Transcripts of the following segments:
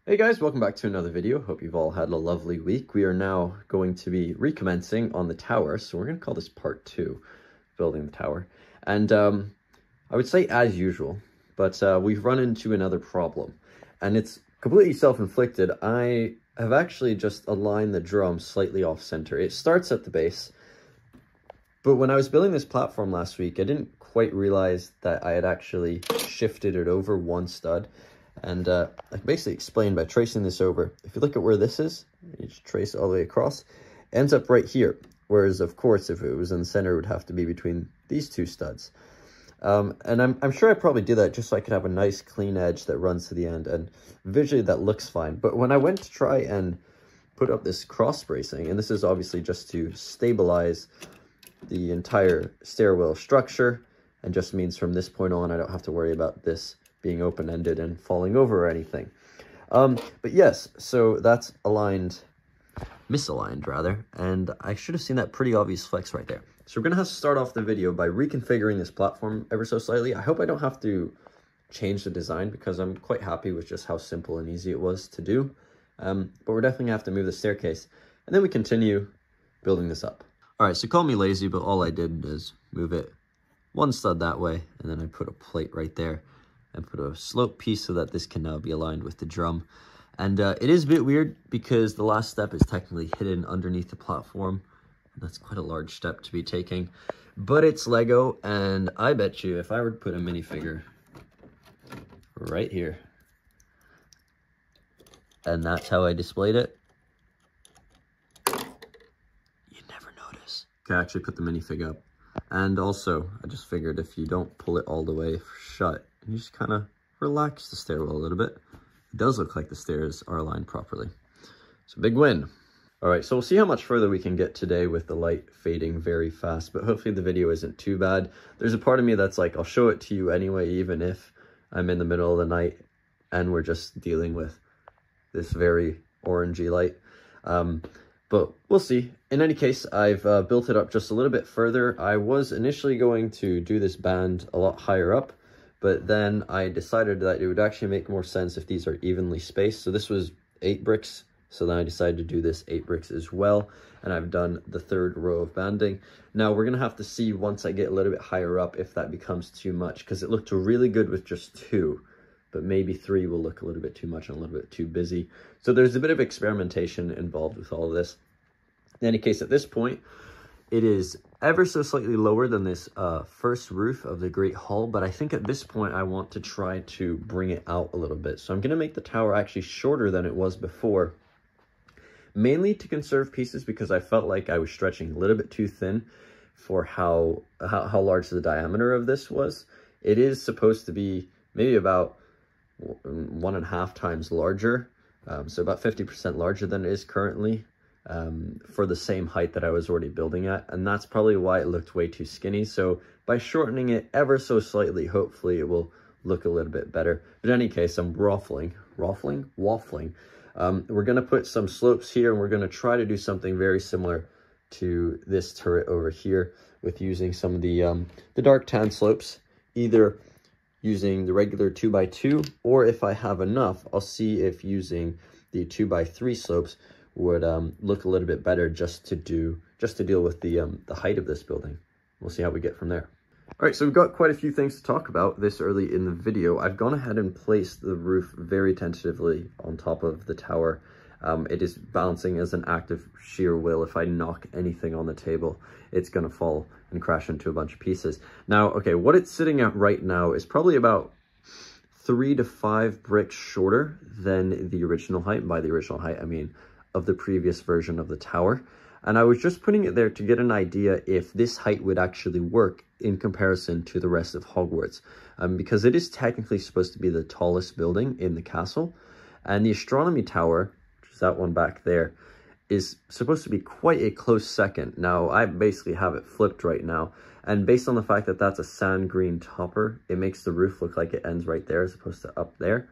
Hey guys, welcome back to another video. Hope you've all had a lovely week. We are now going to be recommencing on the tower, so we're going to call this part 2, building the tower. And I would say as usual, but we've run into another problem, and it's completely self-inflicted. I have actually just aligned the drum slightly off-center. It starts at the base, but when I was building this platform last week, I didn't quite realize that I had actually shifted it over one stud. And I can basically explain by tracing this over. If you look at where this is, you just trace it all the way across, it ends up right here. Whereas, of course, if it was in the center, it would have to be between these two studs. And I'm sure I probably did that just so I could have a nice clean edge that runs to the end. And visually, that looks fine. But when I went to try and put up this cross bracing, and this is obviously just to stabilize the entire stairwell structure, and just means from this point on, I don't have to worry about this being open-ended and falling over or anything. But yes, so that's misaligned rather, and I should have seen that pretty obvious flex right there. So we're gonna have to start off the video by reconfiguring this platform ever so slightly. I hope I don't have to change the design because I'm quite happy with just how simple and easy it was to do. But we're definitely gonna have to move the staircase, and then we continue building this up. All right, so call me lazy, but all I did is move it one stud that way, and then I put a plate right there and put a slope piece so that this can now be aligned with the drum. And it is a bit weird because the last step is technically hidden underneath the platform. That's quite a large step to be taking, but it's Lego, and I bet you if I were to put a minifigure right here, and that's how I displayed it, you'd never notice. Okay, I actually put the minifig up. And also, I just figured if you don't pull it all the way shut, you just kind of relax the stairwell a little bit. It does look like the stairs are aligned properly. So big win. All right, so we'll see how much further we can get today with the light fading very fast, but hopefully the video isn't too bad. There's a part of me that's like, I'll show it to you anyway, even if I'm in the middle of the night and we're just dealing with this very orangey light. But we'll see. In any case, I've built it up just a little bit further. I was initially going to do this band a lot higher up, but then I decided that it would actually make more sense if these are evenly spaced. So this was 8 bricks. So then I decided to do this 8 bricks as well. And I've done the 3rd row of banding. Now we're going to have to see once I get a little bit higher up if that becomes too much, because it looked really good with just 2. But maybe 3 will look a little bit too much and a little bit too busy. So there's a bit of experimentation involved with all of this. In any case, at this point, it is ever so slightly lower than this first roof of the Great Hall, but I think at this point I want to try to bring it out a little bit. So I'm going to make the tower actually shorter than it was before, mainly to conserve pieces because I felt like I was stretching a little bit too thin for how large the diameter of this was. It is supposed to be maybe about 1.5 times larger, so about 50% larger than it is currently. For the same height that I was already building at, and that's probably why it looked way too skinny. So by shortening it ever so slightly, hopefully it will look a little bit better. But in any case, I'm waffling. We're going to put some slopes here, and we're going to try to do something very similar to this turret over here with using some of the dark tan slopes, either using the regular 2x2, or if I have enough, I'll see if using the 2x3 slopes would look a little bit better just to deal with the height of this building. We'll see how we get from there. All right, so we've got quite a few things to talk about this early in the video. I've gone ahead and placed the roof very tentatively on top of the tower. It is balancing as an act of sheer will. If I knock anything on the table, it's gonna fall and crash into a bunch of pieces. Now, okay, what it's sitting at right now is probably about 3 to 5 bricks shorter than the original height. By the original height, I mean of the previous version of the tower. And I was just putting it there to get an idea if this height would actually work in comparison to the rest of Hogwarts, because it is technically supposed to be the tallest building in the castle, and the astronomy tower, which is that one back there, is supposed to be quite a close second. Now I basically have it flipped right now, and based on the fact that that's a sand green topper, it makes the roof look like it ends right there as opposed to up there.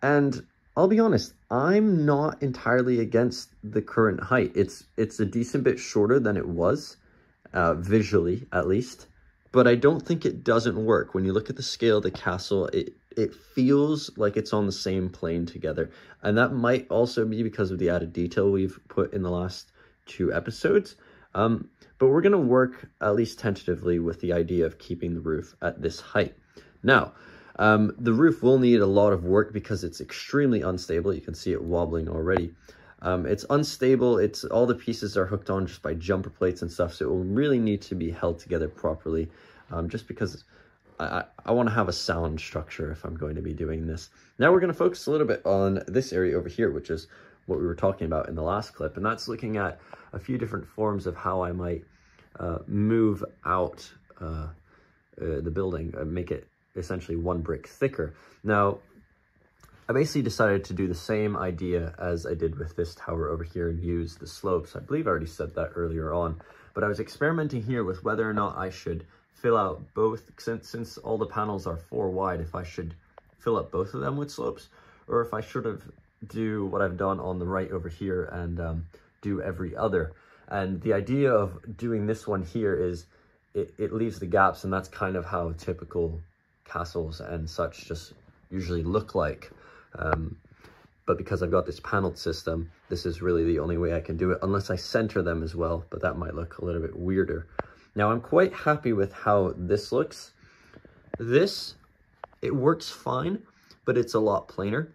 And I'll be honest, I'm not entirely against the current height. It's a decent bit shorter than it was, visually at least, but I don't think it doesn't work. When you look at the scale of the castle, it it feels like it's on the same plane together. And that might also be because of the added detail we've put in the last 2 episodes. But we're going to work, at least tentatively, with the idea of keeping the roof at this height. Now, the roof will need a lot of work because it's extremely unstable. You can see it wobbling already. It's unstable. All the pieces are hooked on just by jumper plates and stuff, so it will really need to be held together properly, just because I want to have a sound structure if I'm going to be doing this. Now we're going to focus a little bit on this area over here, which is what we were talking about in the last clip, and that's looking at a few different forms of how I might move out the building, make it essentially 1 brick thicker. Now, I basically decided to do the same idea as I did with this tower over here and use the slopes. I believe I already said that earlier on, but I was experimenting here with whether or not I should fill out both, since all the panels are 4 wide, if I should fill up both of them with slopes, or if I should have do what I've done on the right over here and do every other. And the idea of doing this one here is it leaves the gaps, and that's kind of how typical castles and such just usually look like. But because I've got this paneled system, this is really the only way I can do it, unless I center them as well, but that might look a little bit weirder. Now, I'm quite happy with how this looks. It works fine, but it's a lot plainer.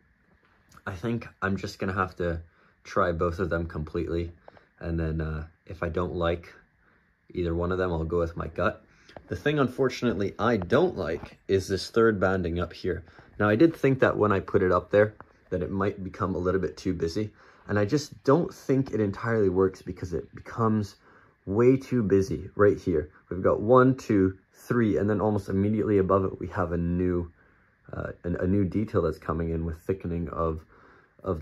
I think I'm just going to have to try both of them completely, and then if I don't like either one of them, I'll go with my gut. The thing, unfortunately, I don't like is this 3rd banding up here. Now, I did think that when I put it up there, that it might become a little bit too busy, and I just don't think it entirely works because it becomes way too busy right here. We've got 1, 2, 3, and then almost immediately above it, we have a new detail that's coming in with thickening of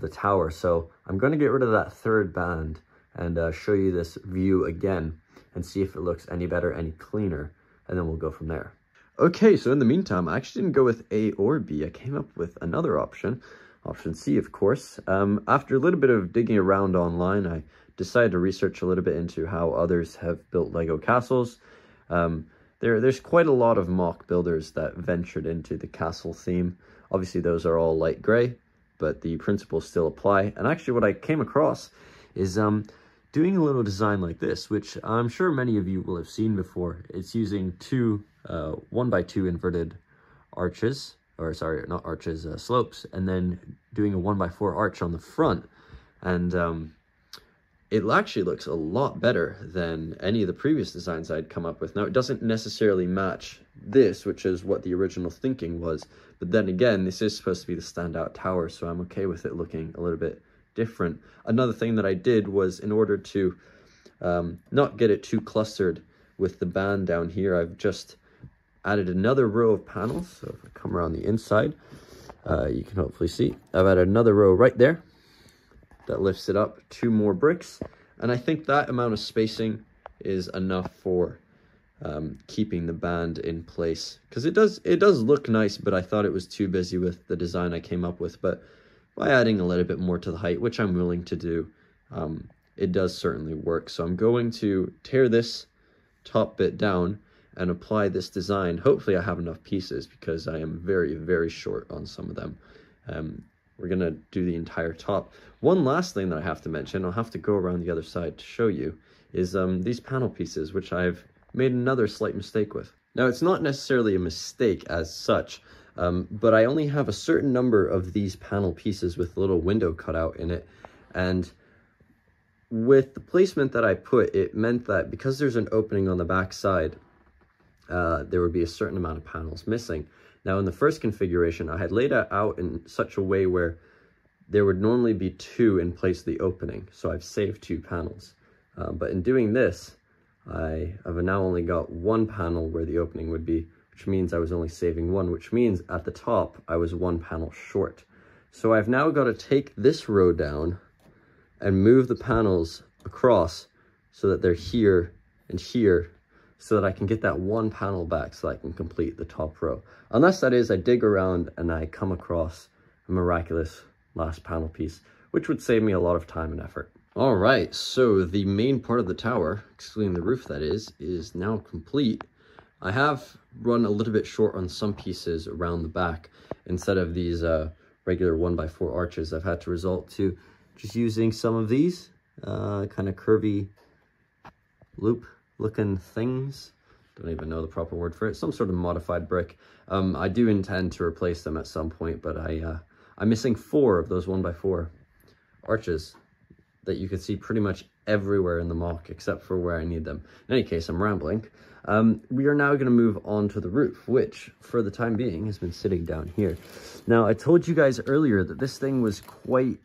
the tower. So I'm going to get rid of that 3rd band and show you this view again and see if it looks any better, any cleaner, and then we'll go from there. Okay, so in the meantime, I actually didn't go with A or B. I came up with another option C, of course. After a little bit of digging around online, I decided to research a little bit into how others have built Lego castles. There's quite a lot of mock builders that ventured into the castle theme. Obviously, those are all light gray, but the principles still apply. And actually, what I came across is doing a little design like this, which I'm sure many of you will have seen before. It's using 2 1x2 inverted arches, or sorry, not arches, slopes, and then doing a 1x4 arch on the front. And it actually looks a lot better than any of the previous designs I'd come up with. Now, it doesn't necessarily match this, which is what the original thinking was. But then again, this is supposed to be the standout tower, so I'm okay with it looking a little bit different. Another thing that I did was, in order to not get it too clustered with the band down here, I've just added another row of panels. So if I come around the inside, you can hopefully see I've added another row right there that lifts it up 2 more bricks, and I think that amount of spacing is enough for keeping the band in place, because it does look nice, but I thought it was too busy with the design I came up with. But by adding a little bit more to the height, which I'm willing to do, it does certainly work. So I'm going to tear this top bit down and apply this design. Hopefully I have enough pieces, because I am very, very short on some of them. We're going to do the entire top. One last thing that I have to mention, I'll have to go around the other side to show you, is these panel pieces, which I've made another slight mistake with. Now, it's not necessarily a mistake as such, but I only have a certain number of these panel pieces with a little window cut out in it. And with the placement that I put, it meant that because there's an opening on the back side, there would be a certain amount of panels missing. Now, in the first configuration, I had laid it out in such a way where there would normally be 2 in place of the opening, so I've saved 2 panels. But in doing this, I have now only got 1 panel where the opening would be, which means I was only saving 1, which means at the top, I was 1 panel short. So I've now got to take this row down and move the panels across so that they're here and here, so that I can get that 1 panel back so I can complete the top row. Unless that is, I dig around and I come across a miraculous last panel piece, which would save me a lot of time and effort. All right, so the main part of the tower, excluding the roof that is now complete. I have run a little bit short on some pieces around the back. Instead of these regular 1x4 arches, I've had to resort to just using some of these kind of curvy loop looking things. Don't even know the proper word for it. Some sort of modified brick. I do intend to replace them at some point, but I'm missing 4 of those 1x4 arches that you can see pretty much everywhere in the mock except for where I need them. In any case, I'm rambling. We are now going to move on to the roof, which for the time being has been sitting down here. Now, I told you guys earlier that this thing was quite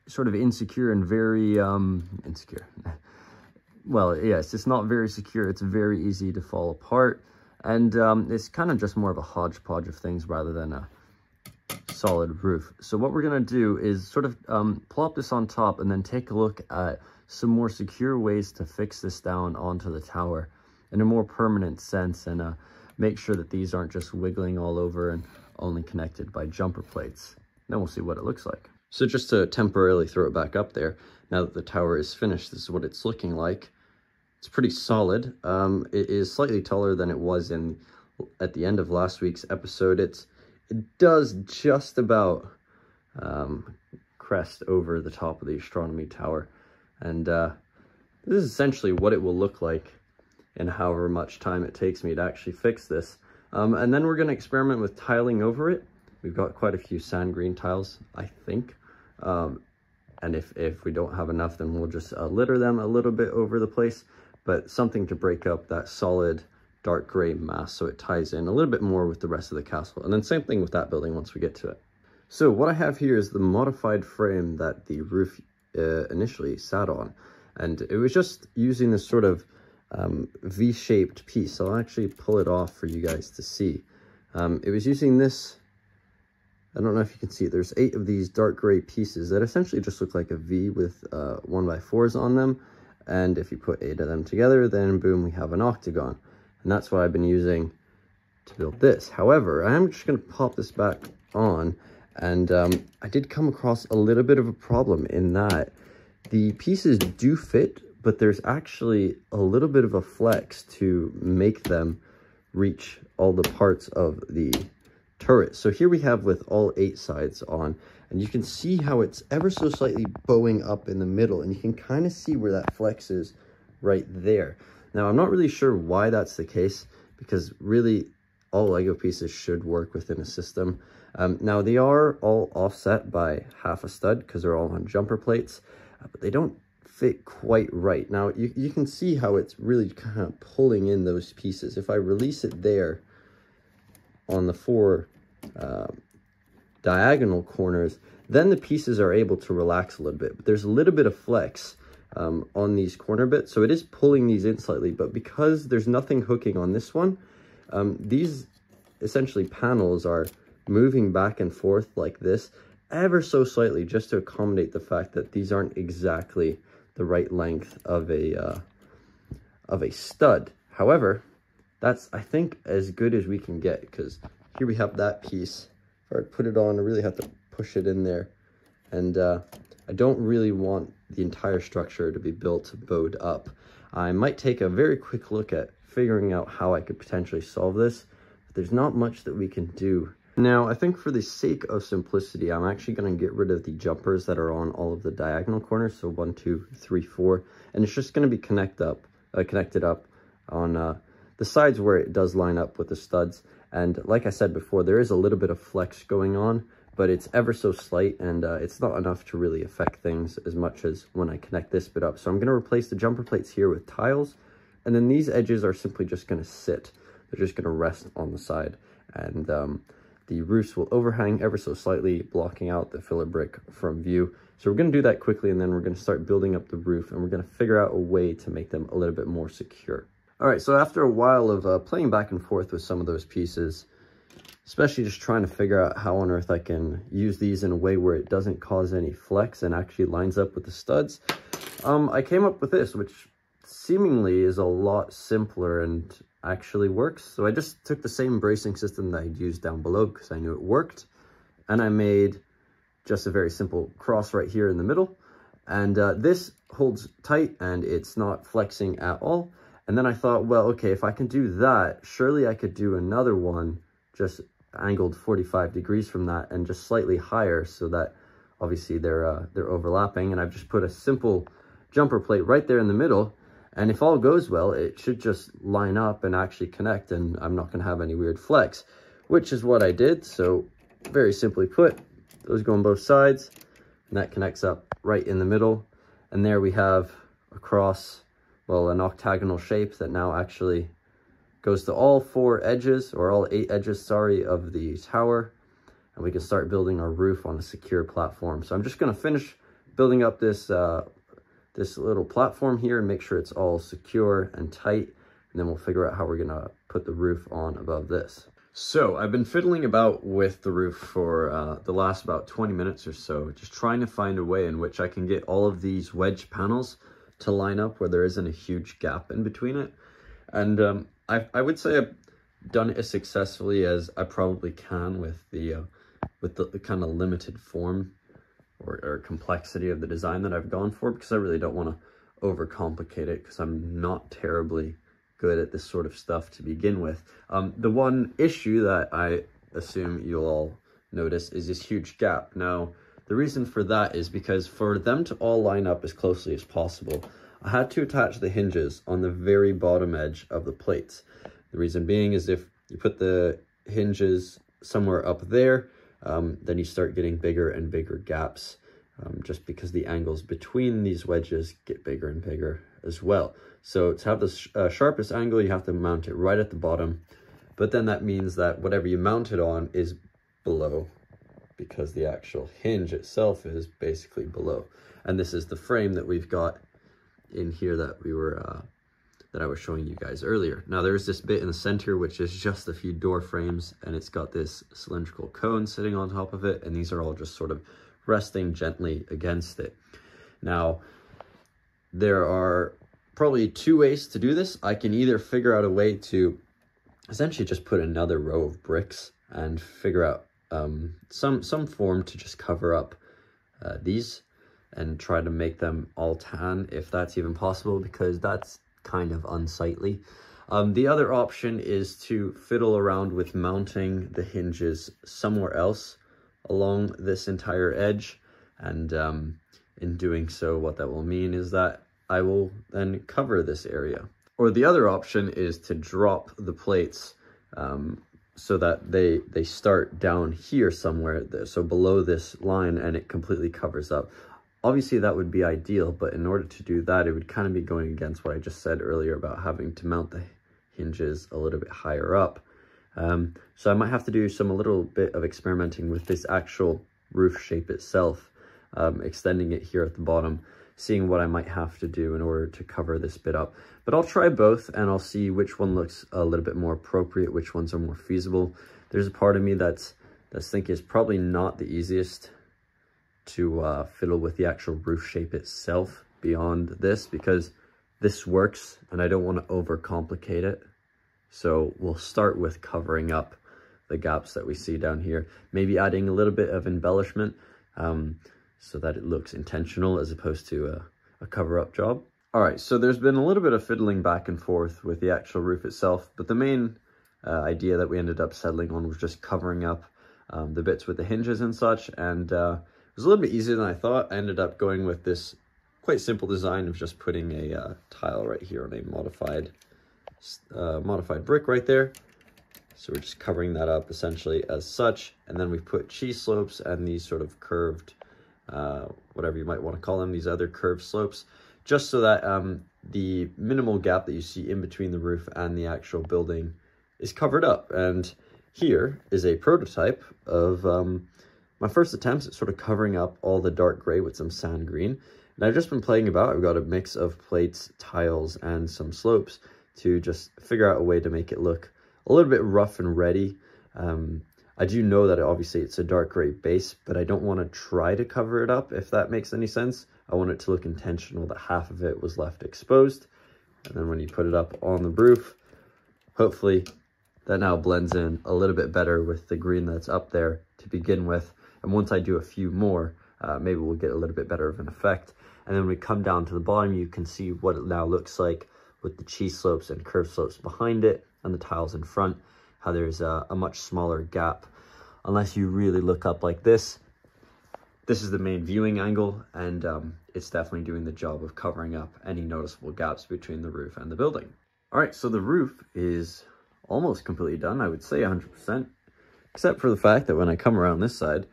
sort of insecure and very insecure. Well, yes, it's not very secure. It's very easy to fall apart, and it's kind of just more of a hodgepodge of things rather than a solid roof. So what we're going to do is sort of plop this on top and then take a look at some more secure ways to fix this down onto the tower in a more permanent sense, and make sure that these aren't just wiggling all over and only connected by jumper plates. Then we'll see what it looks like. So just to temporarily throw it back up there, now that the tower is finished, this is what it's looking like. It's pretty solid. It is slightly taller than it was at the end of last week's episode. It does just about crest over the top of the astronomy tower. And this is essentially what it will look like in however much time it takes me to actually fix this. And then we're going to experiment with tiling over it. We've got quite a few sand green tiles, I think. And if we don't have enough, then we'll just litter them a little bit over the place. But something to break up that solid dark gray mass so it ties in a little bit more with the rest of the castle. And then same thing with that building once we get to it. So what I have here is the modified frame that the roof initially sat on. And it was just using this sort of V-shaped piece. So I'll actually pull it off for you guys to see. It was using this, I don't know if you can see it, there's 8 of these dark gray pieces that essentially just look like a V with 1x4s on them. And if you put 8 of them together, then boom, we have an octagon. And that's what I've been using to build this. However, I am just going to pop this back on. And I did come across a little bit of a problem in that the pieces do fit, but there's actually a little bit of a flex to make them reach all the parts of the turret. So here we have with all 8 sides on, and you can see how it's ever so slightly bowing up in the middle, and you can kind of see where that flex is right there. Now, I'm not really sure why that's the case, because really all Lego pieces should work within a system. Now, they are all offset by half a stud because they're all on jumper plates, but they don't fit quite right. Now, you can see how it's really kind of pulling in those pieces. If I release it there on the 4 diagonal corners, then the pieces are able to relax a little bit. But there's a little bit of flex on these corner bits, so it is pulling these in slightly. But because there's nothing hooking on this one, these essentially panels are moving back and forth like this ever so slightly, just to accommodate the fact that these aren't exactly the right length of a stud. However, that's, I think, as good as we can get, because here we have that piece. If I put it on, I really have to push it in there. And I don't really want the entire structure to be built bowed up. I might take a very quick look at figuring out how I could potentially solve this, but there's not much that we can do. Now, I think for the sake of simplicity, I'm actually going to get rid of the jumpers that are on all of the diagonal corners. So 1, 2, 3, 4. And it's just going to be connected up on the sides where it does line up with the studs. And like I said before, there is a little bit of flex going on, but it's ever so slight, and it's not enough to really affect things as much as when I connect this bit up. So I'm going to replace the jumper plates here with tiles, and then these edges are simply just going to sit. They're just going to rest on the side, and the roofs will overhang ever so slightly, blocking out the filler brick from view. So we're going to do that quickly, and then we're going to start building up the roof, and we're going to figure out a way to make them a little bit more secure. All right, so after a while of playing back and forth with some of those pieces, especially just trying to figure out how on earth I can use these in a way where it doesn't cause any flex and actually lines up with the studs, I came up with this, which seemingly is a lot simpler and actually works. So I just took the same bracing system that I'd used down below because I knew it worked, and I made just a very simple cross right here in the middle, and this holds tight and it's not flexing at all. And then I thought, well, okay, if I can do that, surely I could do another one just angled 45 degrees from that and just slightly higher, so that obviously they're overlapping. And I've just put a simple jumper plate right there in the middle. And if all goes well, it should just line up and actually connect, and I'm not going to have any weird flex, which is what I did. So very simply put, those go on both sides, and that connects up right in the middle. And there we have a cross, well, an octagonal shape that now actually goes to all 4 edges, or all 8 edges, sorry, of the tower. And we can start building our roof on a secure platform. So I'm just going to finish building up this this little platform here and make sure it's all secure and tight, and then we'll figure out how we're gonna put the roof on above this. So I've been fiddling about with the roof for the last about 20 minutes or so, just trying to find a way in which I can get all of these wedge panels to line up where there isn't a huge gap in between it. And I would say I've done it as successfully as I probably can with the kind of limited form or complexity of the design that I've gone for, because I really don't want to overcomplicate it, because I'm not terribly good at this sort of stuff to begin with. The one issue that I assume you'll all notice is this huge gap. Now, the reason for that is because for them to all line up as closely as possible, I had to attach the hinges on the very bottom edge of the plates. The reason being is if you put the hinges somewhere up there, then you start getting bigger and bigger gaps, just because the angles between these wedges get bigger and bigger as well. So to have the sharpest angle, you have to mount it right at the bottom, but then that means that whatever you mount it on is below, because the actual hinge itself is basically below. And this is the frame that we've got in here that we were that I was showing you guys earlier. Now there's this bit in the center which is just a few door frames, and it's got this cylindrical cone sitting on top of it, and these are all just sort of resting gently against it. Now there are probably 2 ways to do this. I can either figure out a way to essentially just put another row of bricks and figure out some form to just cover up these and try to make them all tan, if that's even possible, because that's kind of unsightly. The other option is to fiddle around with mounting the hinges somewhere else along this entire edge, and in doing so, what that will mean is that I will then cover this area. Or the other option is to drop the plates so that they start down here somewhere, so below this line, and it completely covers up. Obviously that would be ideal, but in order to do that, it would kind of be going against what I just said earlier about having to mount the hinges a little bit higher up. So I might have to do a little bit of experimenting with this actual roof shape itself, extending it here at the bottom, seeing what I might have to do in order to cover this bit up. But I'll try both, and I'll see which one looks a little bit more appropriate, which ones are more feasible. There's a part of me that's thinking it's probably not the easiest to fiddle with the actual roof shape itself beyond this, because this works and I don't want to overcomplicate it. So we'll start with covering up the gaps that we see down here, maybe adding a little bit of embellishment so that it looks intentional as opposed to a cover-up job. All right, so there's been a little bit of fiddling back and forth with the actual roof itself, but the main idea that we ended up settling on was just covering up the bits with the hinges and such, and it was a little bit easier than I thought. I ended up going with this quite simple design of just putting a tile right here on a modified brick right there. So we're just covering that up essentially as such, and then we've put cheese slopes and these sort of curved, whatever you might want to call them, these other curved slopes, just so that the minimal gap that you see in between the roof and the actual building is covered up. And here is a prototype of my first attempts at sort of covering up all the dark gray with some sand green. And I've just been playing about. I've got a mix of plates, tiles, and some slopes to just figure out a way to make it look a little bit rough and ready. I do know that obviously it's a dark gray base, but I don't want to try to cover it up, if that makes any sense. I want it to look intentional, that half of it was left exposed. And then when you put it up on the roof, hopefully that now blends in a little bit better with the green that's up there to begin with. And once I do a few more, maybe we'll get a little bit better of an effect. And then when we come down to the bottom, you can see what it now looks like with the cheese slopes and curved slopes behind it and the tiles in front, how there's a much smaller gap. Unless you really look up like this, this is the main viewing angle, and it's definitely doing the job of covering up any noticeable gaps between the roof and the building. All right, so the roof is almost completely done, I would say 100%, except for the fact that when I come around this side,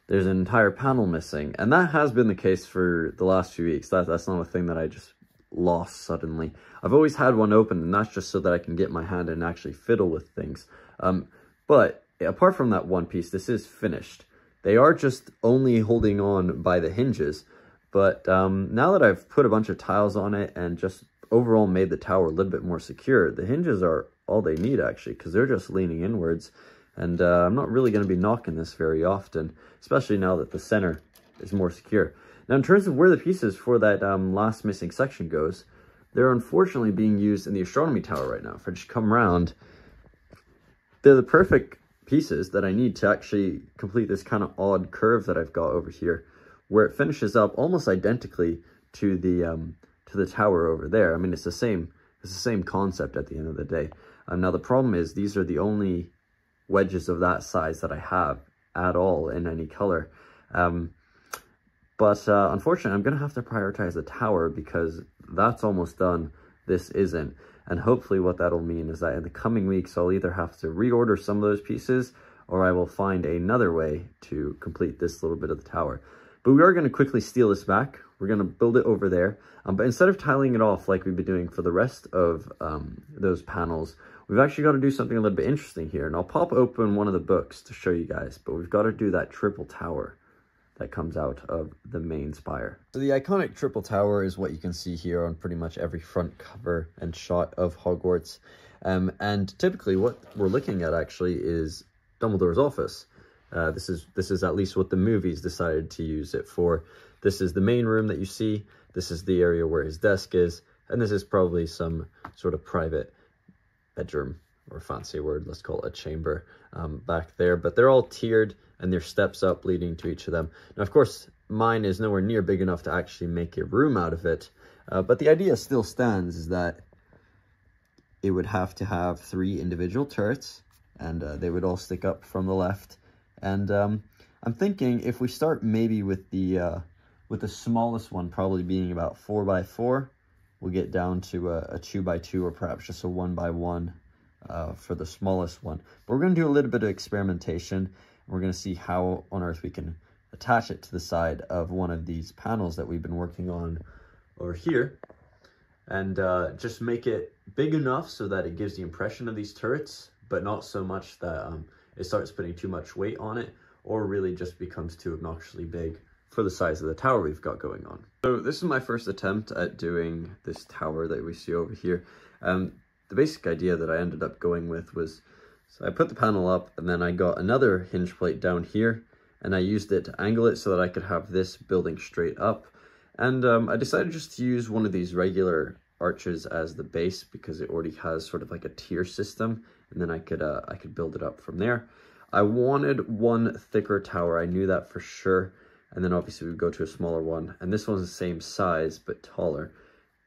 there's an entire panel missing, and that has been the case for the last few weeks. That's not a thing that I just lost suddenly. I've always had one open, and that's just so that I can get my hand and actually fiddle with things. But apart from that one piece, this is finished. They are just only holding on by the hinges, but now that I've put a bunch of tiles on it and just overall made the tower a little bit more secure, the hinges are all they need actually, because they're just leaning inwards, and I'm not really going to be knocking this very often, especially now that the center is more secure. Now, in terms of where the pieces for that last missing section goes, they're unfortunately being used in the astronomy tower right now. If I just come around, they're the perfect pieces that I need to actually complete this kind of odd curve that I've got over here, where it finishes up almost identically to the tower over there. I mean, it's the same concept at the end of the day. Now the problem is these are the only wedges of that size that I have at all in any color. But unfortunately, I'm gonna have to prioritize the tower because that's almost done. This isn't. And hopefully what that'll mean is that in the coming weeks, I'll either have to reorder some of those pieces, or I will find another way to complete this little bit of the tower. But we are going to quickly steal this back. We're going to build it over there. But instead of tiling it off like we've been doing for the rest of those panels, we've actually got to do something a little bit interesting here. And I'll pop open one of the books to show you guys. But we've got to do that triple tower that comes out of the main spire. So the iconic triple tower is what you can see here on pretty much every front cover and shot of Hogwarts. And typically what we're looking at actually is Dumbledore's office. This is at least what the movies decided to use it for. This is the main room that you see. This is the area where his desk is. And this is probably some sort of private bedroom, or fancy word, let's call it a chamber, back there. But they're all tiered, and there's steps up leading to each of them. Now, of course, mine is nowhere near big enough to actually make a room out of it. But the idea still stands, is that it would have to have 3 individual turrets, and they would all stick up from the left. And I'm thinking if we start maybe with the smallest one probably being about 4x4, we'll get down to a 2x2 or perhaps just a 1x1 for the smallest one. But we're going to do a little bit of experimentation. We're going to see how on earth we can attach it to the side of one of these panels that we've been working on over here, and just make it big enough so that it gives the impression of these turrets, but not so much that it starts putting too much weight on it, or really just becomes too obnoxiously big for the size of the tower we've got going on. So this is my first attempt at doing this tower that we see over here. The basic idea that I ended up going with was, so I put the panel up, and then I got another hinge plate down here, and I used it to angle it so that I could have this building straight up. And I decided just to use one of these regular arches as the base because it already has sort of like a tier system, and then I could build it up from there. I wanted one thicker tower, I knew that for sure, and then obviously we would go to a smaller one, and this one's the same size but taller,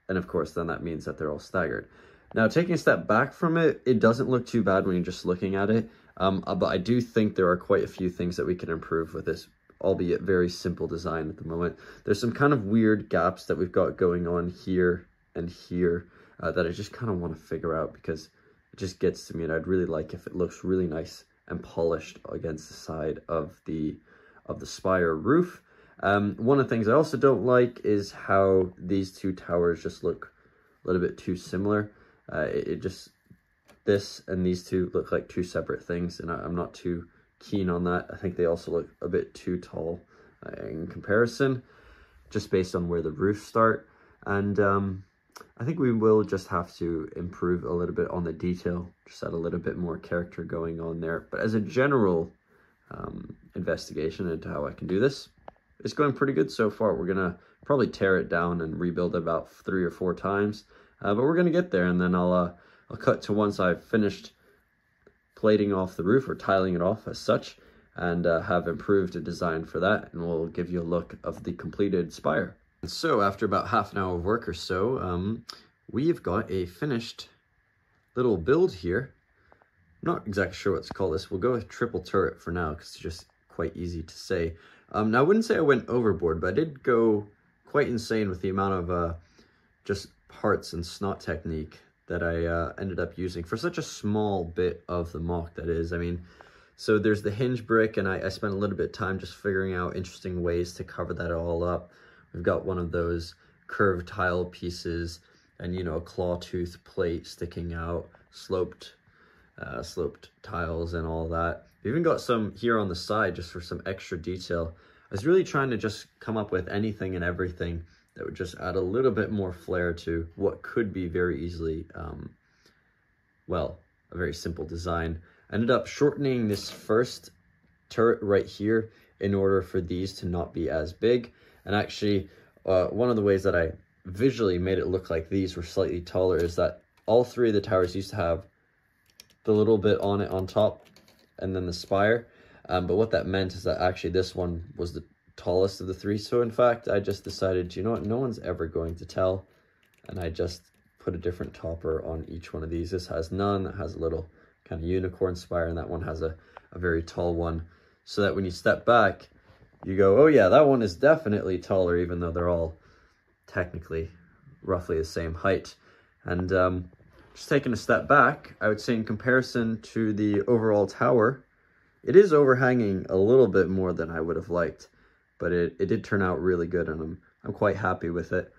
and of course then that means that they're all staggered. Now, taking a step back from it, it doesn't look too bad when you're just looking at it, but I do think there are quite a few things that we can improve with this, albeit very simple design at the moment. There's some kind of weird gaps that we've got going on here and here that I just kind of want to figure out, because it just gets to me, and I'd really like if it looks really nice and polished against the side of the spire roof. One of the things I also don't like is how these two towers just look a little bit too similar. This and these two look like two separate things, and I'm not too keen on that. I think they also look a bit too tall in comparison, just based on where the roofs start. And I think we will just have to improve a little bit on the detail, just add a little bit more character going on there. But as a general investigation into how I can do this, it's going pretty good so far. We're gonna probably tear it down and rebuild it about 3 or 4 times, but we're gonna get there, and then I'll cut to once I've finished plating off the roof, or tiling it off as such, and have improved a design for that, and we'll give you a look of the completed spire. And so after about half an hour of work or so, we've got a finished little build here. I'm not exactly sure what to call this. We'll go with triple turret for now because it's just quite easy to say. Now, I wouldn't say I went overboard, but I did go quite insane with the amount of just parts and snot technique that I ended up using for such a small bit of the MOC that is. I mean, so there's the hinge brick, and I spent a little bit of time just figuring out interesting ways to cover that all up. We've got one of those curved tile pieces and, you know, a claw tooth plate sticking out, sloped tiles and all that. We've even got some here on the side just for some extra detail. I was really trying to just come up with anything and everything that would just add a little bit more flair to what could be very easily, well, a very simple design. I ended up shortening this first turret right here in order for these to not be as big. And actually, one of the ways that I visually made it look like these were slightly taller is that all three of the towers used to have the little bit on it on top and then the spire. But what that meant is that actually this one was the tallest of the three. So in fact, I just decided, you know what, no one's ever going to tell. And I just put a different topper on each one of these. This has none, that has a little kind of unicorn spire, and that one has a very tall one. So that when you step back, you go, oh yeah, that one is definitely taller, even though they're all technically roughly the same height. And just taking a step back, I would say in comparison to the overall tower, it is overhanging a little bit more than I would have liked, but it did turn out really good, and I'm quite happy with it.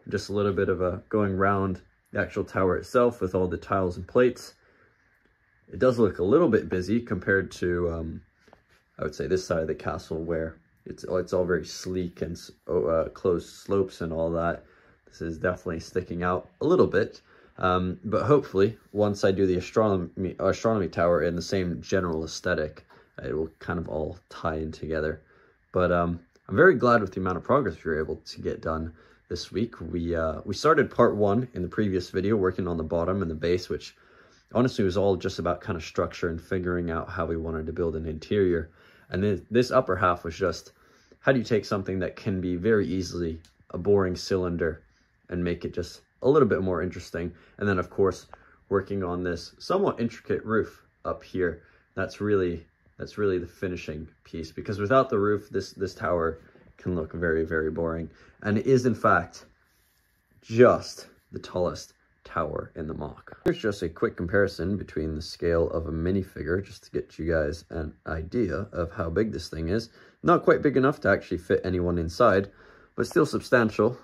Just a little bit of a going round the actual tower itself with all the tiles and plates. It does look a little bit busy compared to, I would say, this side of the castle where it's all very sleek and closed slopes and all that. This is definitely sticking out a little bit. But hopefully, once I do the astronomy tower in the same general aesthetic, it will kind of all tie in together. But I'm very glad with the amount of progress we were able to get done this week. We started part one in the previous video, working on the bottom and the base, which honestly was all just about kind of structure and figuring out how we wanted to build an interior. And then this upper half was just, how do you take something that can be very easily a boring cylinder and make it just a little bit more interesting? And then of course, working on this somewhat intricate roof up here. That's really the finishing piece, because without the roof, this tower can look very, very boring. And it is in fact just the tallest tower in the MOC. Here's just a quick comparison between the scale of a minifigure, just to get you guys an idea of how big this thing is. Not quite big enough to actually fit anyone inside, but still substantial.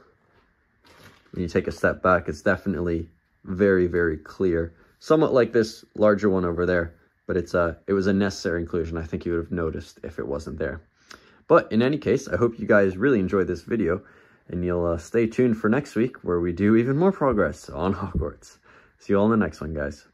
When you take a step back, it's definitely very, very clear. Somewhat like this larger one over there, but it was a necessary inclusion. I think you would have noticed if it wasn't there. But in any case, I hope you guys really enjoyed this video, and you'll stay tuned for next week where we do even more progress on Hogwarts. See you all in the next one, guys.